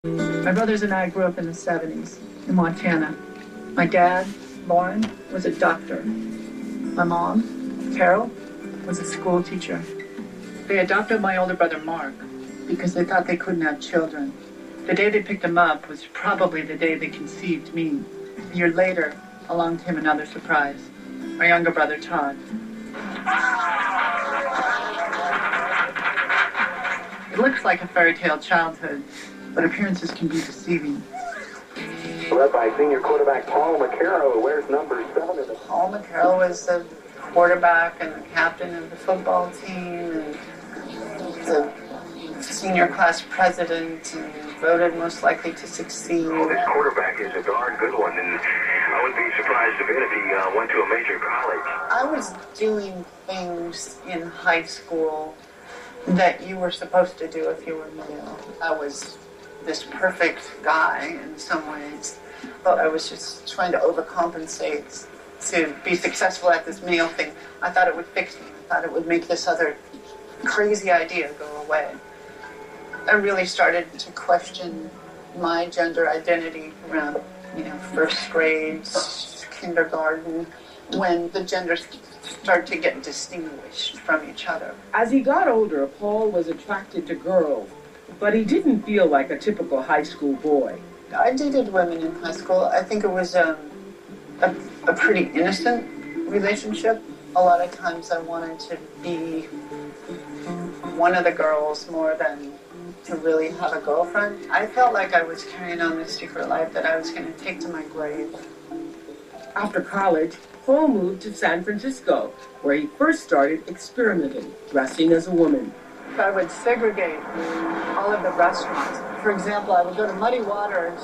My brothers and I grew up in the 70s in Montana. My dad, Lauren, was a doctor. My mom, Carol, was a school teacher. They adopted my older brother, Mark, because they thought they couldn't have children. The day they picked him up was probably the day they conceived me. A year later, along came another surprise, my younger brother, Todd. It looks like a fairy tale childhood, but appearances can be deceiving. Led by senior quarterback Paul McCarroll, who wears number 7 in the... Paul McCarroll was the quarterback and the captain of the football team and the senior class president and voted most likely to succeed. Oh, this quarterback is a darn good one, and I wouldn't be surprised a bit if he went to a major college. I was doing things in high school that you were supposed to do if you were male. I was this perfect guy in some ways, but I was just trying to overcompensate to be successful at this male thing. I thought it would fix me. I thought it would make this other crazy idea go away. I really started to question my gender identity around, first grade, kindergarten, when the genders start to get distinguished from each other. As he got older, Paul was attracted to girls, but he didn't feel like a typical high school boy. I dated women in high school. I think it was a pretty innocent relationship. A lot of times I wanted to be one of the girls more than to really have a girlfriend. I felt like I was carrying on this secret life that I was going to take to my grave. After college, Paul moved to San Francisco, where he first started experimenting, dressing as a woman. I would segregate all of the restaurants. For example, I would go to Muddy Waters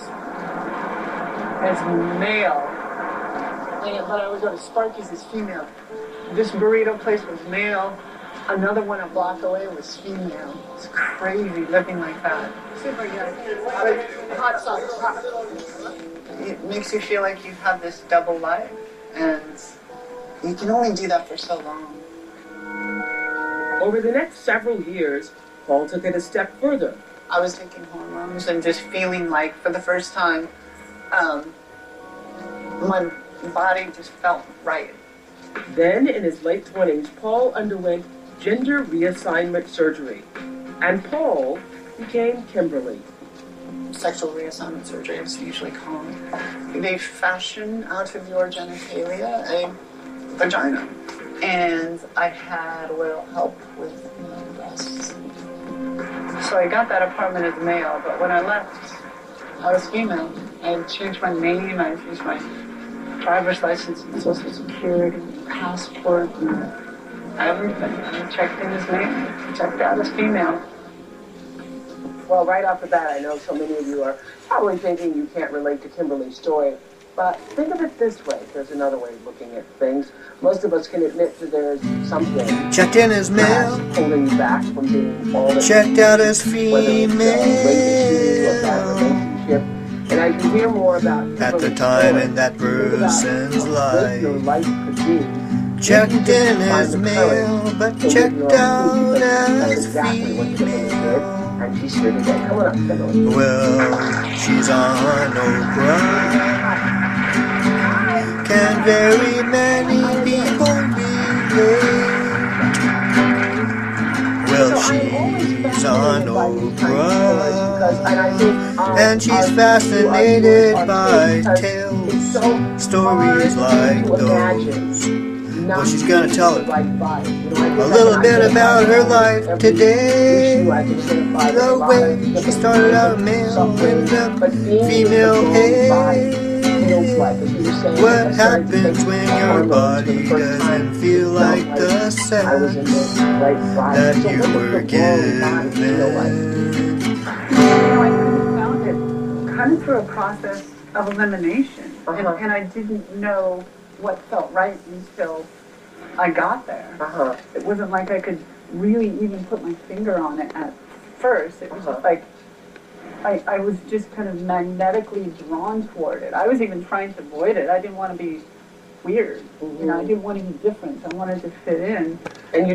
as male, but I would go to Sparky's as female. This burrito place was male. Another one a block away was female. It's crazy living like that. Super good. Hot sauce. It makes you feel like you have this double life, and you can only do that for so long. Over the next several years, Paul took it a step further. I was taking hormones and just feeling like, for the first time, my body just felt right. Then, in his late 20s, Paul underwent gender reassignment surgery, and Paul became Kimberly. Sexual reassignment surgery is usually called. They fashion out of your genitalia a vagina. And I had a little help with my breasts. So I got that apartment as male, but when I left, I was female. I had changed my name, I changed my driver's license and social security, passport, and everything. I checked in as male, checked out as female. Well, right off the bat, I know so many of you are probably thinking you can't relate to Kimberly's story, but think of it this way. There's another way of looking at things. Most of us can admit that there's something checked in as male, holding you back from being all that checked out as female. And as you hear more about at the time in that person's life, your life could be, checked in as male, but checked out as female. And she's here today. Come on up, Kimberly. Well, she's on Oprah. Can very many people relate? Well, she's on Oprah, and she's fascinated by tales, stories like those. Well, she's gonna tell her a little bit about her life today. The way she started out male with a female head. What happens when your body doesn't feel like the sex that you were given? I found it kind of through a process of elimination, and I didn't know what felt right until I got there. It wasn't like I could really even put my finger on it at first. It was just like I was just kind of magnetically drawn toward it. I was even trying to avoid it. I didn't want to be weird. I didn't want to be different. I wanted to fit in. And you